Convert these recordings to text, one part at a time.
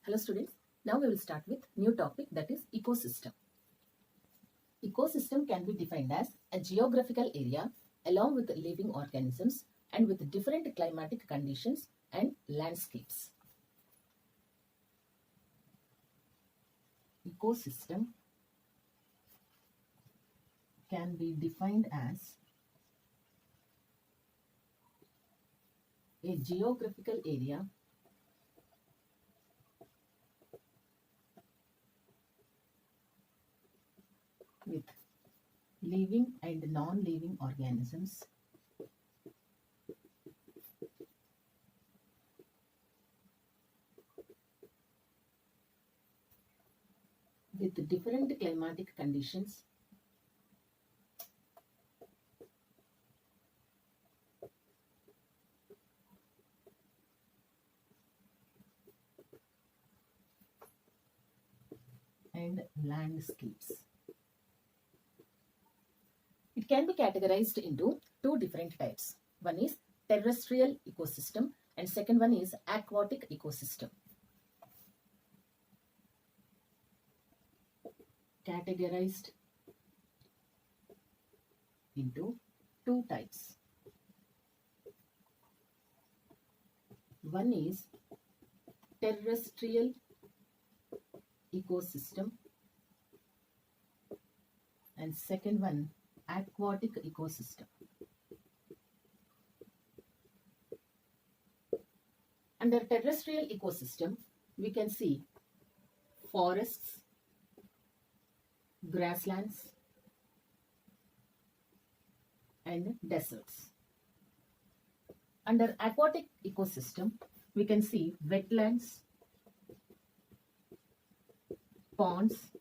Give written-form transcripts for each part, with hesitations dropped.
Hello students, now we will start with new topic, that is ecosystem. Ecosystem can be defined as a geographical area along with living organisms and with different climatic conditions and landscapes. Ecosystem can be defined as a geographical area with living and non-living organisms with different climatic conditions and landscapes. It can be categorized into two different types. One is terrestrial ecosystem and second one is aquatic ecosystem. Categorized into two types. One is terrestrial ecosystem and second one aquatic ecosystem. Under terrestrial ecosystem, we can see forests, grasslands, and deserts. Under aquatic ecosystem, we can see wetlands, ponds,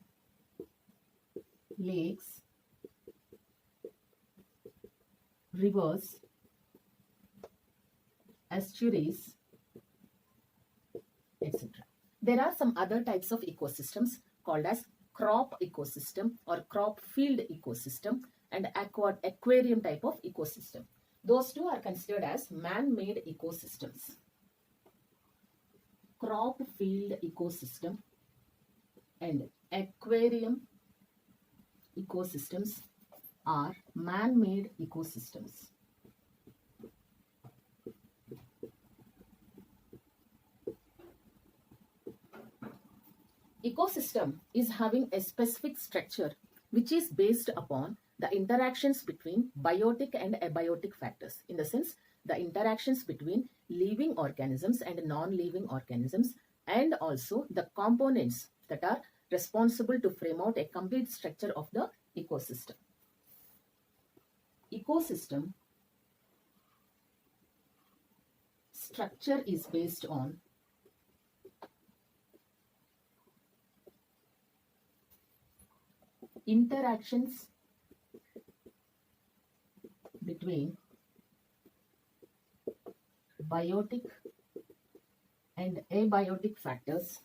lakes, rivers, estuaries, etc. There are some other types of ecosystems called as crop ecosystem or crop field ecosystem and aquarium type of ecosystem. Those two are considered as man-made ecosystems. Crop field ecosystem and aquarium ecosystems are man-made ecosystems. Ecosystem is having a specific structure which is based upon the interactions between biotic and abiotic factors. In the sense, the interactions between living organisms and non-living organisms and also the components that are responsible to frame out a complete structure of the ecosystem. Ecosystem structure is based on interactions between biotic and abiotic factors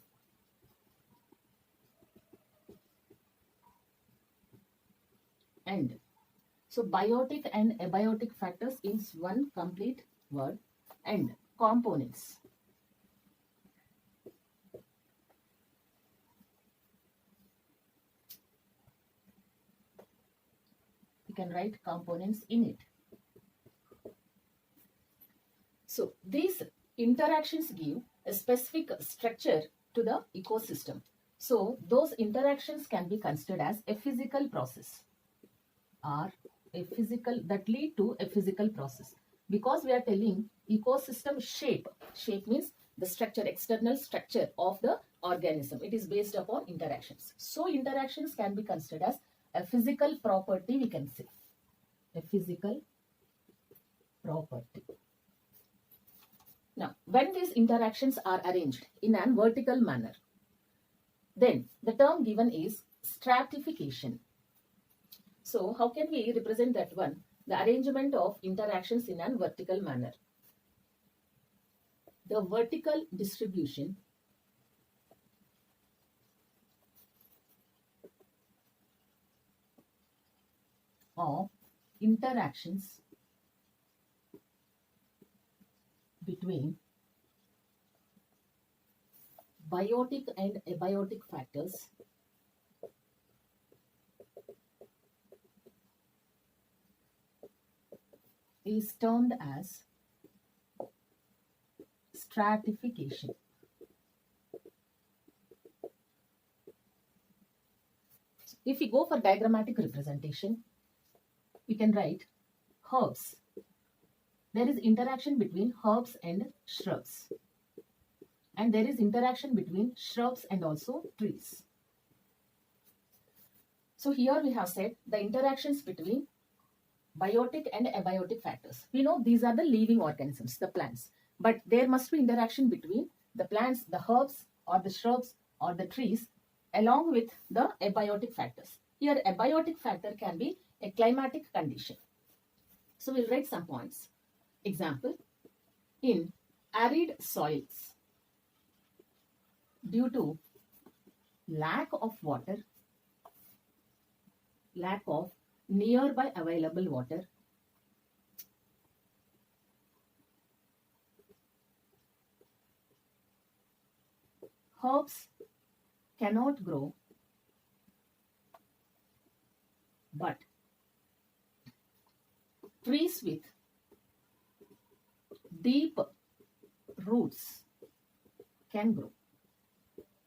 and so biotic and abiotic factors is one complete word and components. You can write components in it. So these interactions give a specific structure to the ecosystem. So those interactions can be considered as a physical process or a physical that lead to a physical process. Because we are telling ecosystem shape. Shape means the structure, external structure of the organism. It is based upon interactions. So interactions can be considered as a physical property, we can say. A physical property. Now, when these interactions are arranged in a vertical manner, then the term given is stratification. So, how can we represent that one? The arrangement of interactions in a vertical manner. The vertical distribution of interactions between biotic and abiotic factors is termed as stratification. If we go for diagrammatic representation, we can write herbs. There is interaction between herbs and shrubs. And there is interaction between shrubs and also trees. So here we have said the interactions between biotic and abiotic factors. We know these are the living organisms, the plants. But there must be interaction between the plants, the herbs or the shrubs or the trees along with the abiotic factors. Here abiotic factor can be a climatic condition. So we'll write some points. Example, in arid soils, due to lack of water, lack of nearby available water, herbs cannot grow, but trees with deep roots can grow.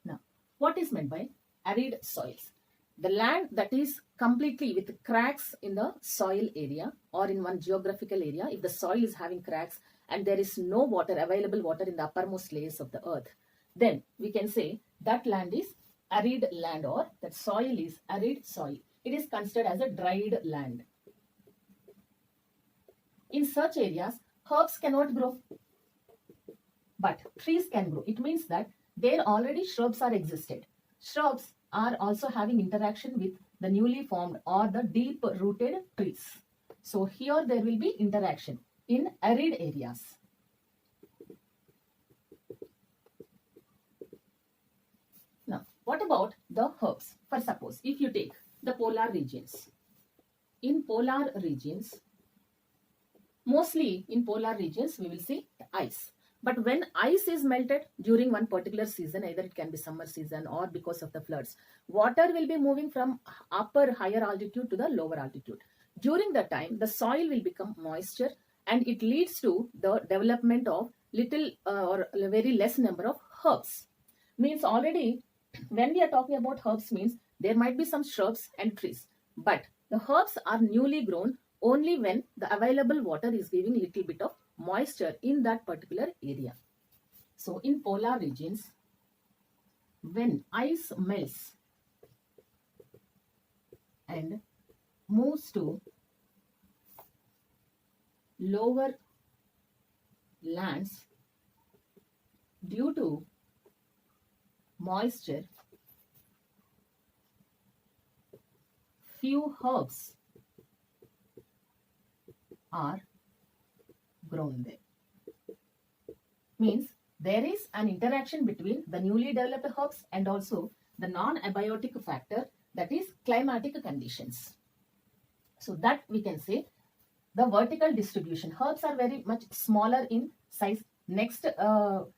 Now, what is meant by arid soils? The land that is completely with cracks in the soil area or in one geographical area, if the soil is having cracks and there is no water, available water in the uppermost layers of the earth, then we can say that land is arid land or that soil is arid soil. It is considered as a dried land. In such areas, herbs cannot grow, but trees can grow. It means that there already shrubs are existed. Shrubs are also having interaction with the newly formed or the deep rooted trees. So here there will be interaction in arid areas. Now, what about the herbs? For suppose, if you take the polar regions. In polar regions, mostly in polar regions, we will see ice. But when ice is melted during one particular season, either it can be summer season or because of the floods, water will be moving from upper higher altitude to the lower altitude. During that time, the soil will become moisture and it leads to the development of little or very less number of herbs. Means already when we are talking about herbs means there might be some shrubs and trees. But the herbs are newly grown only when the available water is giving little bit of moisture in that particular area. So in polar regions, when ice melts and moves to lower lands due to moisture, few herbs are grown there. Means there is an interaction between the newly developed herbs and also the non-abiotic factor, that is climatic conditions. So that we can say the vertical distribution. Herbs are very much smaller in size. Next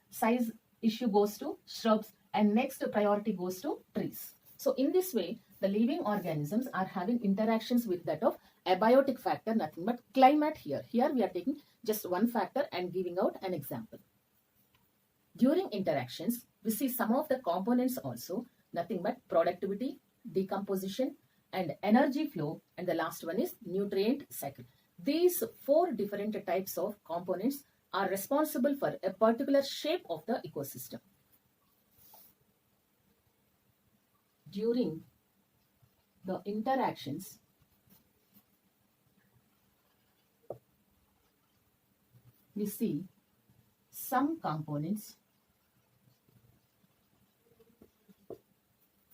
size issue goes to shrubs and next priority goes to trees. So in this way, the living organisms are having interactions with that of abiotic factor, nothing but climate here. Here we are taking just one factor and giving out an example. During interactions, we see some of the components also, nothing but productivity, decomposition and energy flow, and the last one is nutrient cycle. These four different types of components are responsible for a particular shape of the ecosystem. During the interactions, we see some components.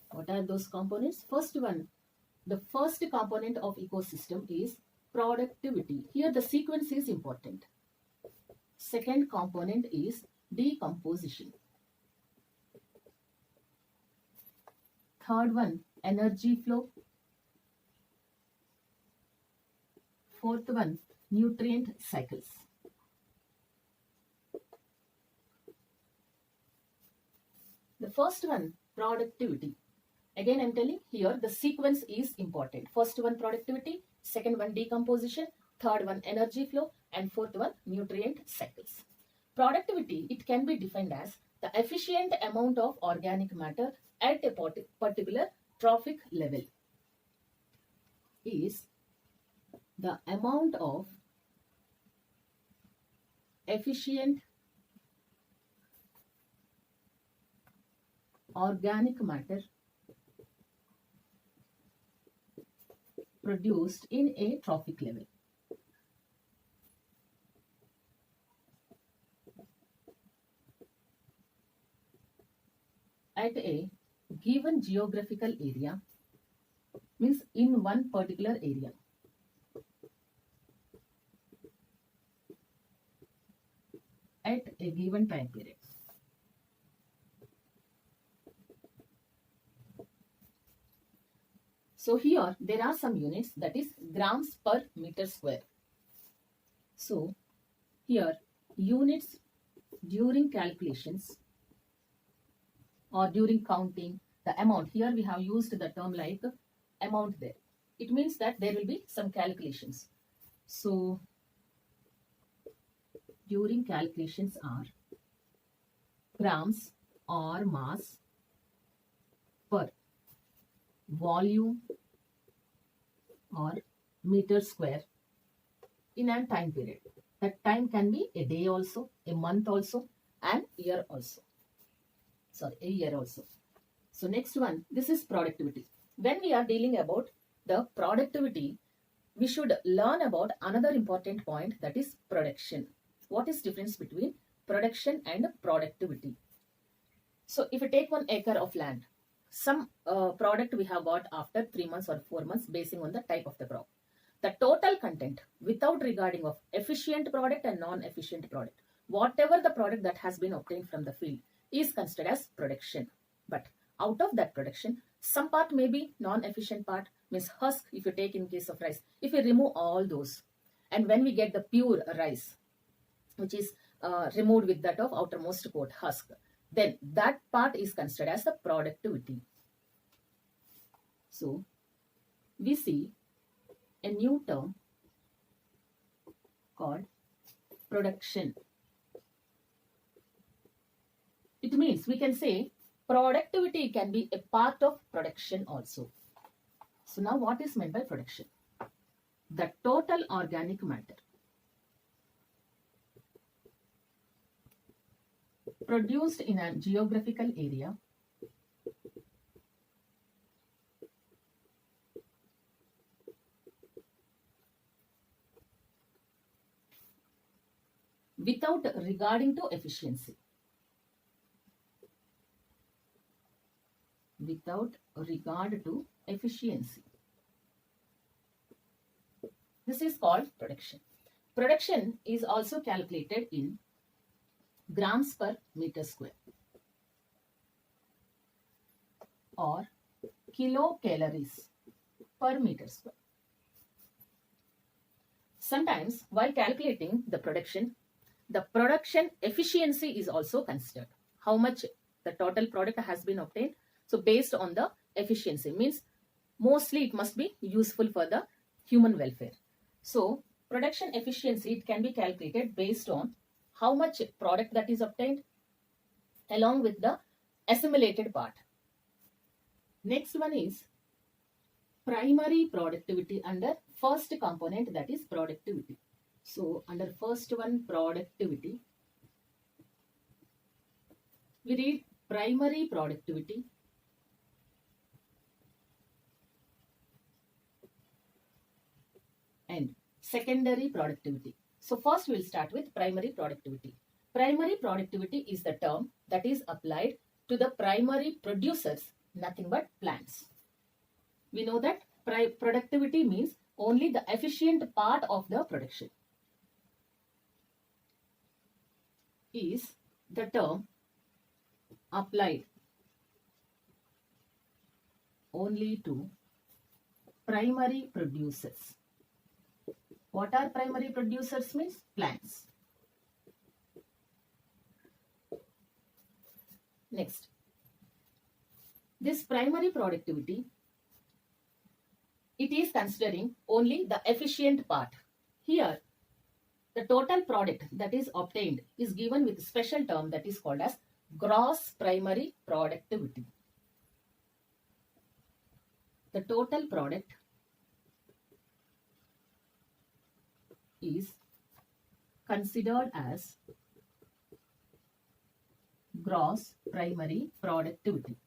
What are those components? First one, the first component of ecosystem is productivity. Here the sequence is important. Second component is decomposition. Third one, energy flow. Fourth one, nutrient cycles. The first one, productivity. Again, I'm telling here the sequence is important. First one, productivity. Second one, decomposition. Third one, energy flow. And fourth one, nutrient cycles. Productivity, it can be defined as the efficient amount of organic matter at a particular trophic level. Is the amount of efficient organic matter produced in a trophic level. At a given geographical area, means in one particular area. At a given time period. So here there are some units, that is grams per meter square. So here units during calculations or during counting the amount, here we have used the term like amount there. It means that there will be some calculations. So during calculations are grams or mass per volume or meter square in a time period. That time can be a day also, a month also, and year also. Sorry, a year also. So next one, this is productivity. When we are dealing about the productivity, we should learn about another important point, that is production. What is difference between production and productivity? So if you take 1 acre of land, some product we have got after 3 months or 4 months basing on the type of the crop. The total content without regarding of efficient product and non-efficient product, whatever the product that has been obtained from the field is considered as production. But out of that production, some part may be non-efficient part, means husk. If you take in case of rice, if you remove all those, and when we get the pure rice, which is removed with that of outermost coat, husk, then that part is considered as the productivity. So we see a new term called production. It means we can say productivity can be a part of production also. So now what is meant by production? The total organic matter produced in a geographical area without regarding to efficiency. Without regard to efficiency. This is called production. Production is also calculated in grams per meter square or kilocalories per meter square. Sometimes while calculating the production efficiency is also considered. How much the total product has been obtained. So based on the efficiency, means mostly it must be useful for the human welfare. So production efficiency, it can be calculated based on how much product that is obtained along with the assimilated part. Next one is primary productivity under first component, that is productivity. So under first one, productivity, we read primary productivity and secondary productivity. So first we will start with primary productivity. Primary productivity is the term that is applied to the primary producers, nothing but plants. We know that productivity means only the efficient part of the production. Is the term applied only to primary producers. What are primary producers means? Plants. Next, this primary productivity, it is considering only the efficient part. Here, the total product that is obtained is given with a special term that is called as gross primary productivity. The total product is considered as gross primary productivity.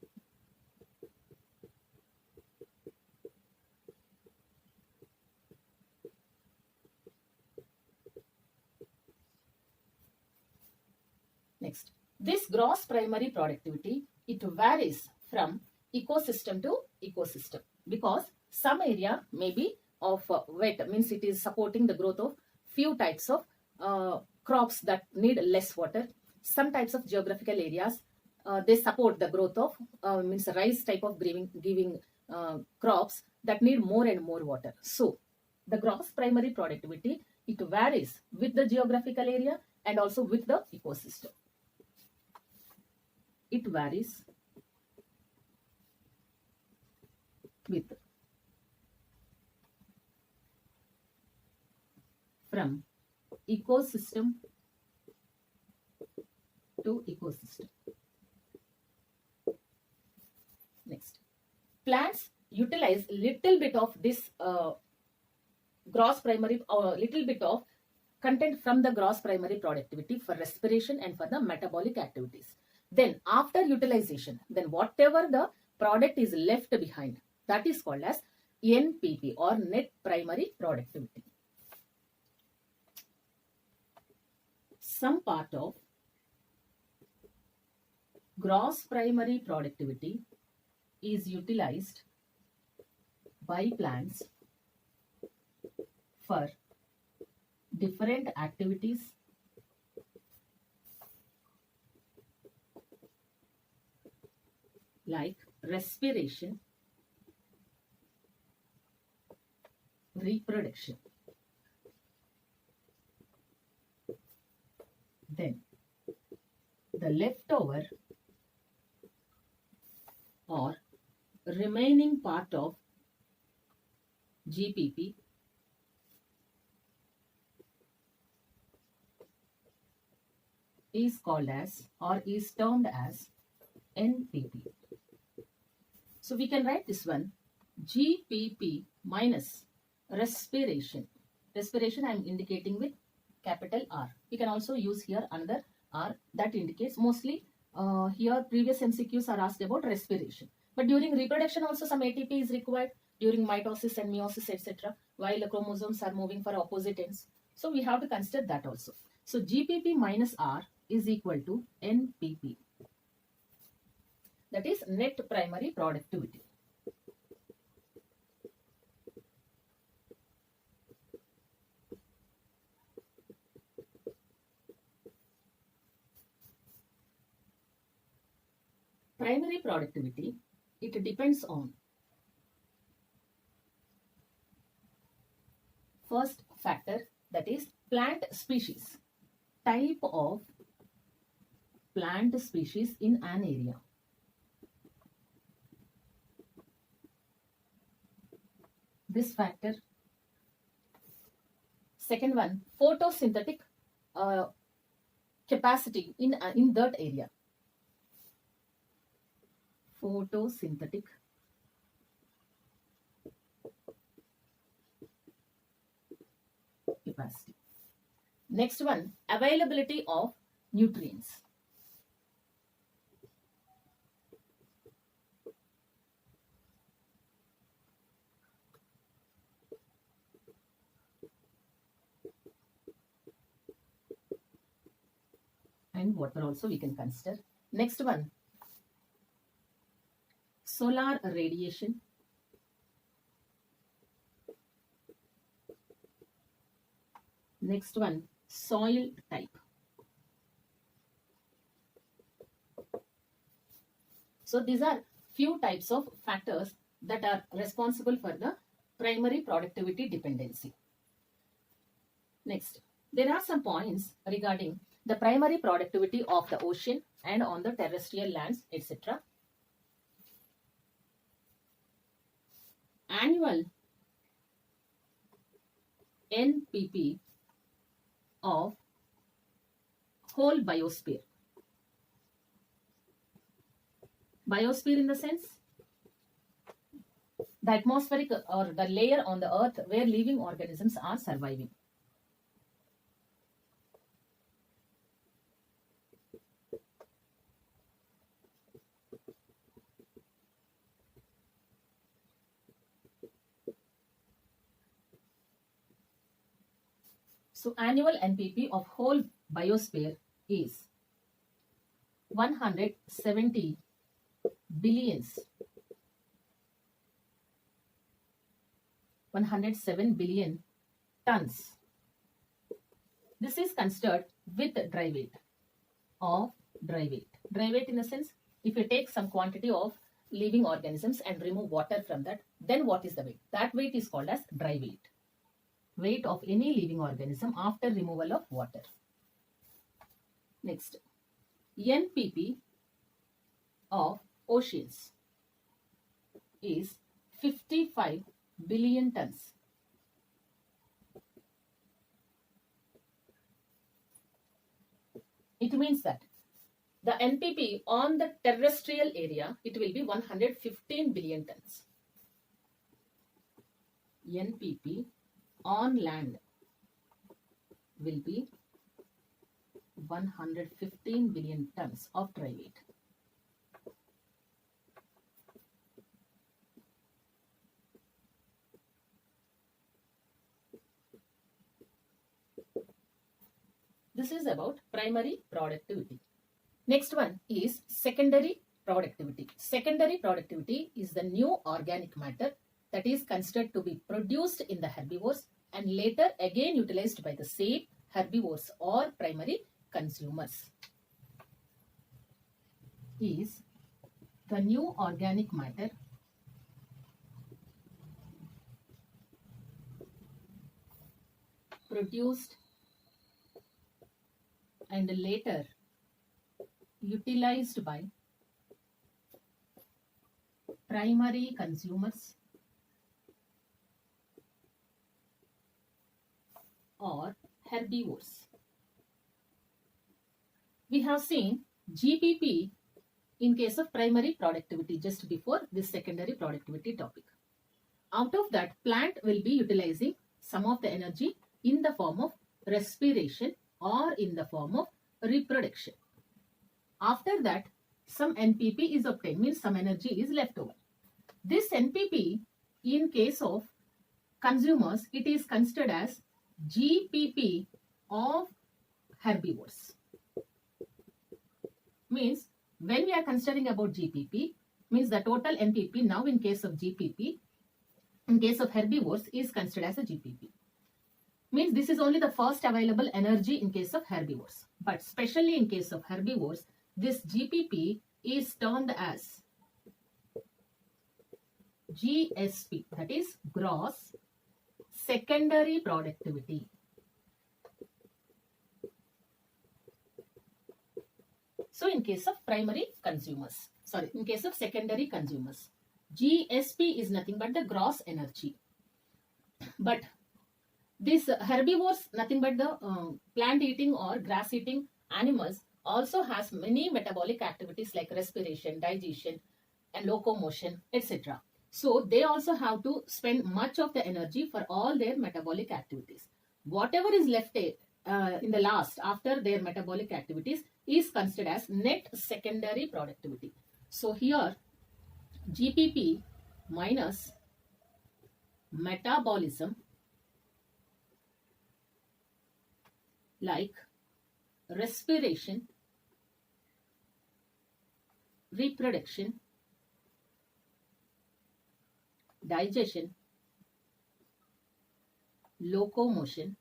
Next, this gross primary productivity, it varies from ecosystem to ecosystem because some area may be of wet, means it is supporting the growth of few types of crops that need less water. Some types of geographical areas, they support the growth of means rice type of giving crops that need more and more water. So the gross primary productivity, it varies with the geographical area and also with the ecosystem. It varies with from ecosystem to ecosystem. Next, plants utilize little bit of this gross primary or little bit of content from the gross primary productivity for respiration and for the metabolic activities. Then after utilization, then whatever the product is left behind, that is called as NPP or net primary productivity. Some part of gross primary productivity is utilized by plants for different activities like respiration, reproduction. Then the leftover or remaining part of GPP is called as or is termed as NPP. So we can write this one GPP minus respiration. Respiration I am indicating with capital R. We can also use here another R that indicates mostly here previous MCQs are asked about respiration. But during reproduction also some ATP is required during mitosis and meiosis, etc. While the chromosomes are moving for opposite ends. So we have to consider that also. So GPP minus R is equal to NPP. That is net primary productivity. Primary productivity, it depends on first factor, that is plant species, type of plant species in an area. This factor. Second one, photosynthetic capacity in that area. Photosynthetic capacity. Next one, availability of nutrients. And water also we can consider. Next one, solar radiation. Next one, soil type. So these are few types of factors that are responsible for the primary productivity dependency. Next, there are some points regarding the primary productivity of the ocean and on the terrestrial lands, etc. annual NPP of whole biosphere. Biosphere in the sense the atmospheric or the layer on the earth where living organisms are surviving. So annual NPP of whole biosphere is 170 billions 107 billion tons. This is considered with dry weight of dry weight. Dry weight in the sense, if you take some quantity of living organisms and remove water from that, then what is the weight? That weight is called as dry weight. Weight of any living organism after removal of water. Next, NPP of oceans is 55 billion tons. It means that the NPP on the terrestrial area, it will be 115 billion tons. NPP on land will be 115 billion tons of dry weight. This is about primary productivity. Next one is secondary productivity. Secondary productivity is the new organic matter that is considered to be produced in the herbivores and later again utilized by the same herbivores or primary consumers. Is the new organic matter produced and later utilized by primary consumers or herbivores. We have seen GPP in case of primary productivity just before this secondary productivity topic. Out of that, plant will be utilizing some of the energy in the form of respiration or in the form of reproduction. After that, some NPP is obtained, means some energy is left over. This NPP, in case of consumers, it is considered as GPP of herbivores. Means when we are considering about GPP, means the total NPP now in case of GPP, in case of herbivores is considered as a GPP. Means this is only the first available energy in case of herbivores. But especially in case of herbivores, this GPP is termed as GSP, that is gross secondary productivity. So in case of primary consumers, in case of secondary consumers, GSP is nothing but the gross energy. But these herbivores, nothing but the plant eating or grass eating animals, also has many metabolic activities like respiration, digestion and locomotion, etc. So they also have to spend much of the energy for all their metabolic activities. Whatever is left in the last after their metabolic activities is considered as net secondary productivity. So here GPP minus metabolism like respiration, reproduction, digestion, locomotion.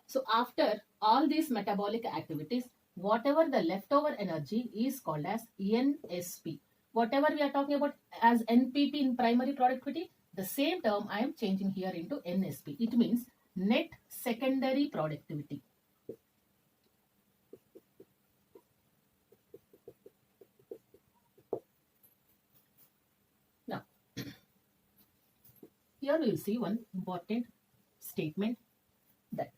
So after all these metabolic activities, whatever the leftover energy is called as NSP. Whatever we are talking about as NPP in primary productivity, the same term I am changing here into NSP. It means net secondary productivity. Now, Here we will see one important statement, that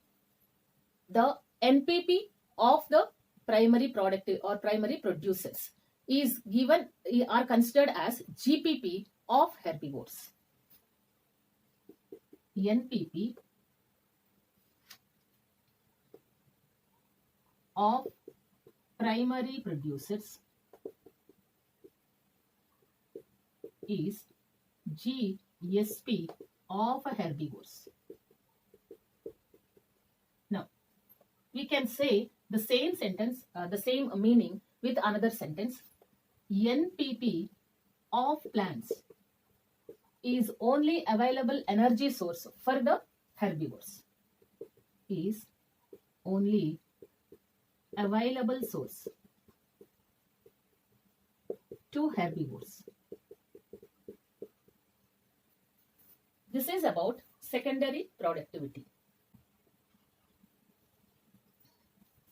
the NPP of the primary product or primary producers is given, are considered as GPP of herbivores. NPP of primary producers is GSP of herbivores. Now, we can say the same sentence, the same meaning with another sentence. NPP of plants is only available energy source for the herbivores. Is only available source to herbivores. This is about secondary productivity.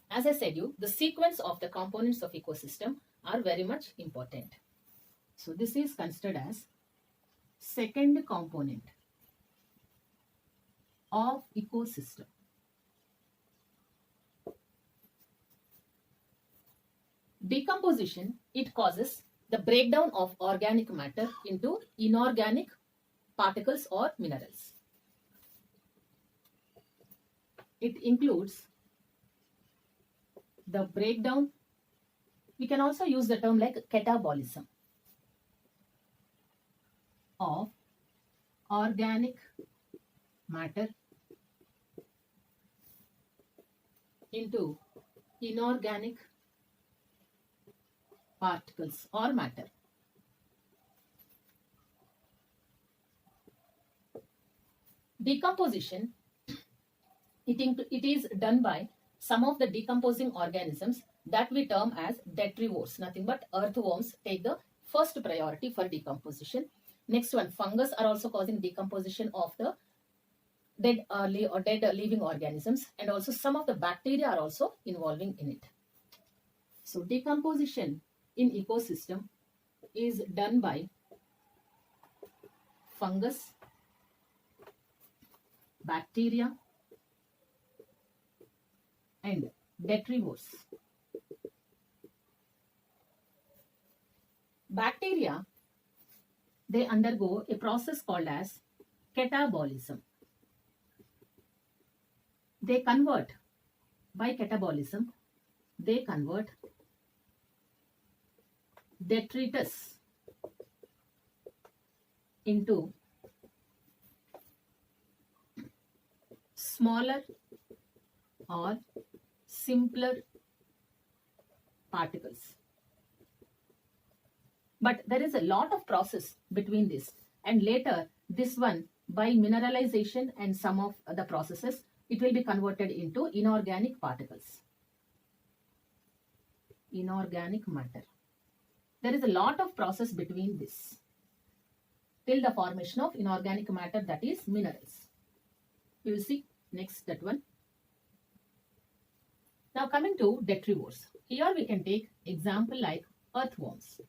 As I said you, the sequence of the components of ecosystem are very much important. So this is considered as second component of ecosystem. Decomposition, it causes the breakdown of organic matter into inorganic particles or minerals. It includes the breakdown. We can also use the term like catabolism of organic matter into inorganic particles or matter. Decomposition, it is done by some of the decomposing organisms that we term as detrivores. Nothing but earthworms take the first priority for decomposition. Next one, fungus are also causing decomposition of the dead living organisms, and also some of the bacteria are also involving in it. So decomposition in ecosystem is done by fungus, bacteria, and detrivores. Bacteria, they undergo a process called as catabolism. They convert, by catabolism, they convert detritus into smaller or simpler particles. But there is a lot of process between this, and later this one, by mineralization and some of the processes, it will be converted into inorganic particles. Inorganic matter. There is a lot of process between this till the formation of inorganic matter, that is minerals. We will see next that one. Now coming to detrivores. Here we can take example like earthworms.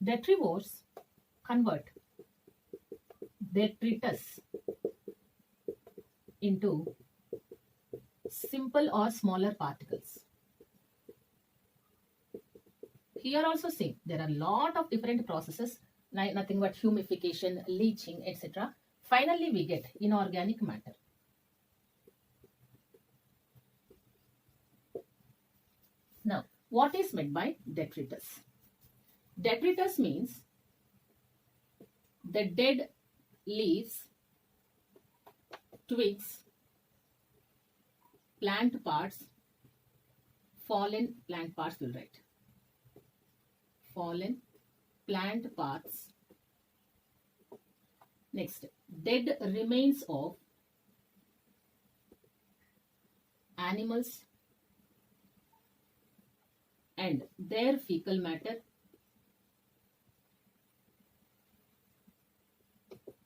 Detrivores convert detritus into simple or smaller particles. Here also same, there are a lot of different processes, nothing but humification, leaching, etc. Finally we get inorganic matter. Now, what is meant by detritus? Detritus means the dead leaves, twigs, plant parts, fallen plant parts, will write. Fallen plant parts. Next, dead remains of animals and their fecal matter,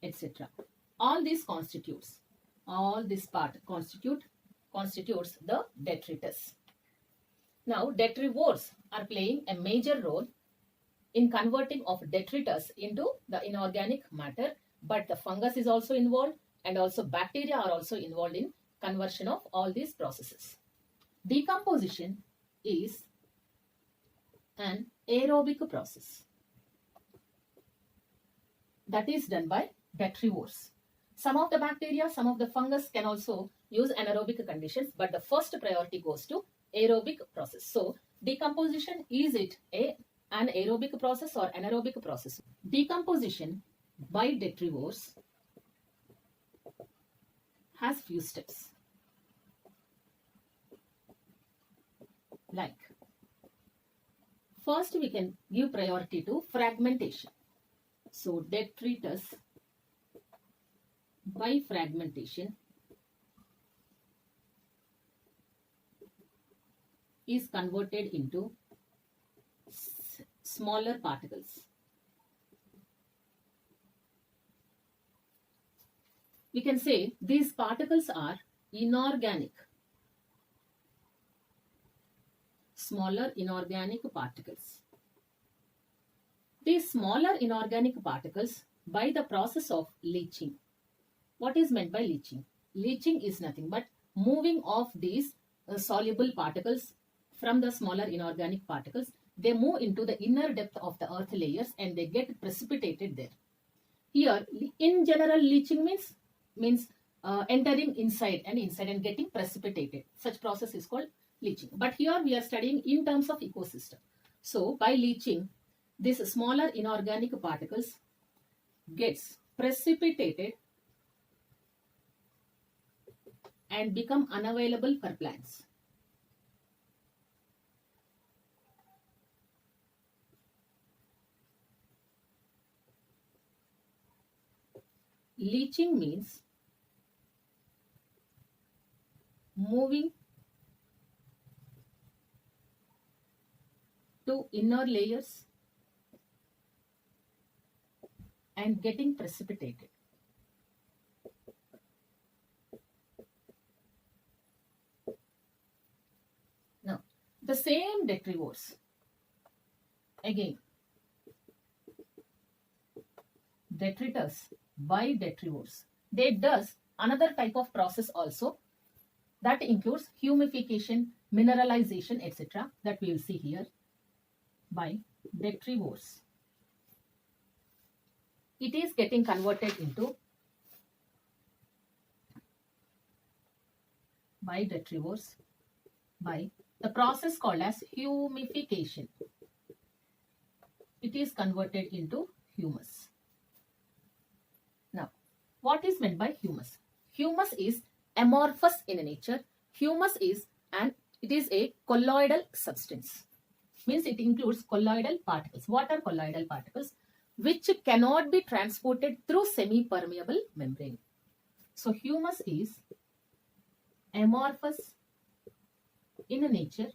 etc. All this constitutes the detritus. Now, detrivores are playing a major role in converting of detritus into the inorganic matter, but the fungus is also involved and also bacteria are also involved in conversion of all these processes. Decomposition is an aerobic process that is done by detrivores. Some of the bacteria, some of the fungus can also use anaerobic conditions, but the first priority goes to aerobic process. So decomposition, is it an aerobic process or anaerobic process? Decomposition by detrivores has few steps. Like, first we can give priority to fragmentation. So detritus by fragmentation is converted into smaller particles. We can say these particles are inorganic, smaller inorganic particles. These smaller inorganic particles by the process of leaching. What is meant by leaching? Leaching is nothing but moving of these soluble particles from the smaller inorganic particles. They move into the inner depth of the earth layers and they get precipitated there. Here, in general, leaching means entering inside and getting precipitated. Such process is called leaching. But here we are studying in terms of ecosystem. So by leaching, these smaller inorganic particles gets precipitated and become unavailable for plants. Leaching means moving to inner layers and getting precipitated. Now, the same detrivores, again, detritus by detrivores, they does another type of process also that includes humification, mineralization, etc. that we will see here by detrivores. It is getting converted into by detrivores by the process called as humification. It is converted into humus. Now, what is meant by humus? Humus is amorphous in nature. Humus is a colloidal substance. Means it includes colloidal particles. What are colloidal particles? Which cannot be transported through semi-permeable membrane. So humus is amorphous in nature.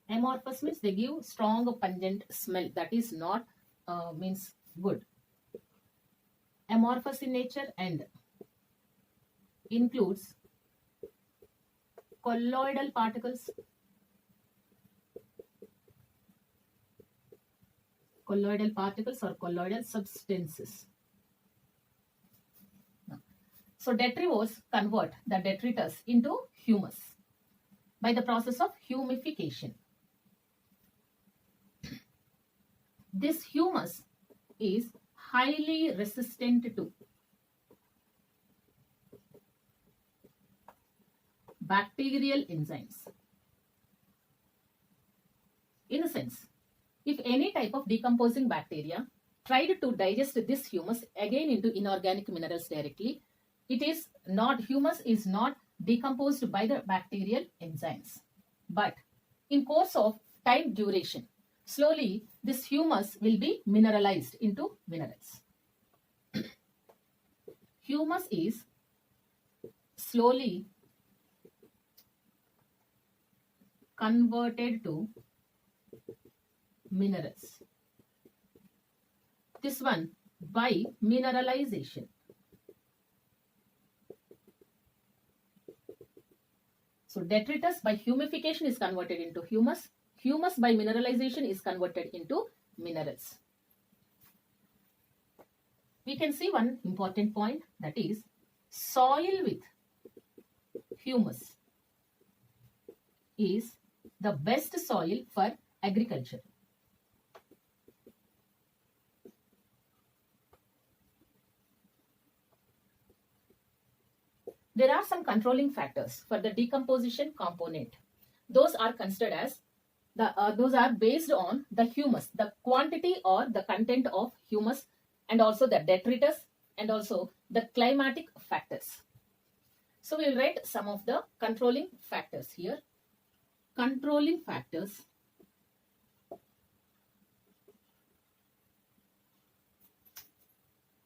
Amorphous means they give strong pungent smell that is not means good. Amorphous in nature and includes colloidal particles, or colloidal substances. So detrivores convert the detritus into humus by the process of humification. This humus is highly resistant to bacterial enzymes. In a sense, if any type of decomposing bacteria tried to digest this humus again into inorganic minerals directly, humus is not decomposed by the bacterial enzymes. But in course of time duration, slowly this humus will be mineralized into minerals. Humus is slowly converted to minerals. This one by mineralization. So detritus by humification is converted into humus. humus by mineralization is converted into minerals. We can see one important point, that is soil with humus is the best soil for agriculture. There are some controlling factors for the decomposition component. Those are considered as those are based on the humus, the quantity or the content of humus, and also the detritus, and also the climatic factors. So we will write some of the controlling factors here. Controlling factors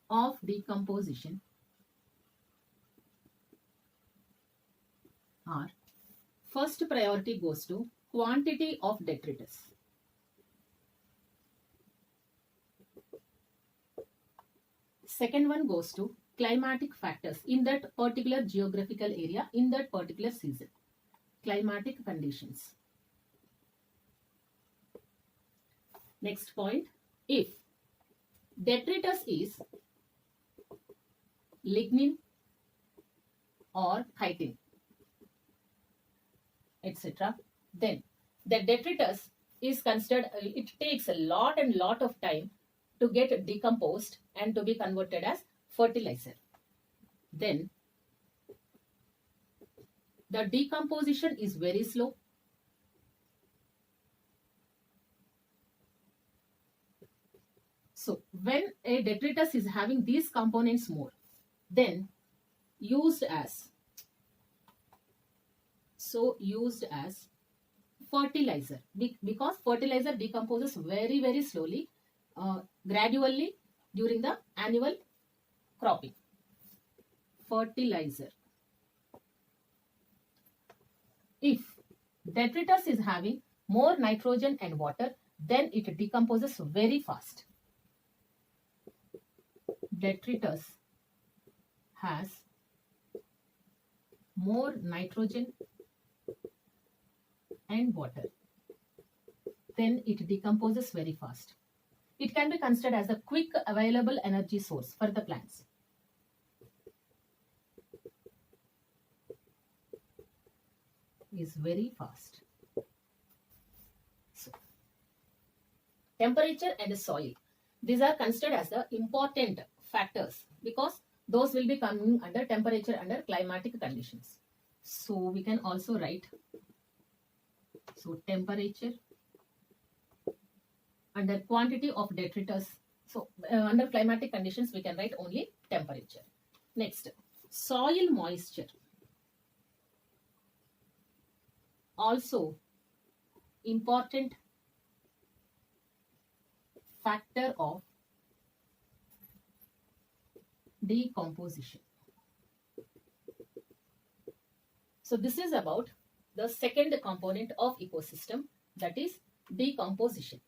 of decomposition are, first priority goes to quantity of detritus. Second one goes to climatic factors in that particular geographical area in that particular season. Climatic conditions. Next point, if detritus is lignin or chitin, etc., then the detritus is considered, it takes a lot of time to get decomposed and to be converted as fertilizer. Then the decomposition is very slow. So when a detritus is having these components more, then used as fertilizer, because fertilizer decomposes very slowly, gradually during the annual cropping. Fertilizer. If detritus is having more nitrogen and water, then it decomposes very fast. Detritus has more nitrogen and water, then it decomposes very fast. It can be considered as a quick available energy source for the plants. Is very fast. So, temperature and soil, these are considered as the important factors because those will be coming under temperature under climatic conditions. So we can also write, so temperature under quantity of detritus. So under climatic conditions we can write only temperature. Next, soil moisture. Also important factor of decomposition. So this is about the second component of ecosystem, that is decomposition.